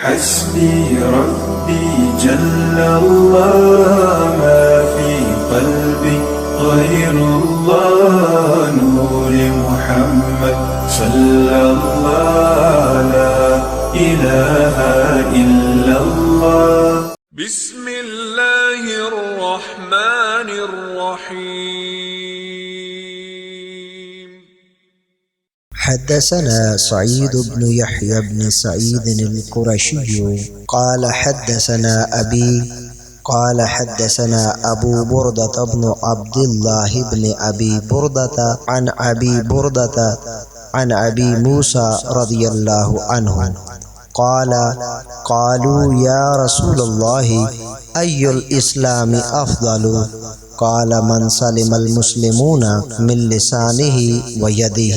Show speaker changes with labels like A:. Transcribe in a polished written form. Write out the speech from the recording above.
A: حسبي ربي جل الله ما في قلبي غير الله نور محمد صلى الله لا إله إلا الله
B: بسم الله الرحمن الرحيم.
C: حدثنا سعيد بن يحيى بن سعيد القرشي قال حدثنا أبي قال حدثنا أبو بردة بن عبد الله بن أبي بردة عن أبي بردة عن أبي موسى رضي الله عنه قال قالوا يا رسول الله أي الإسلام أفضل؟ قال من سلم المسلمون من لسانه ويده.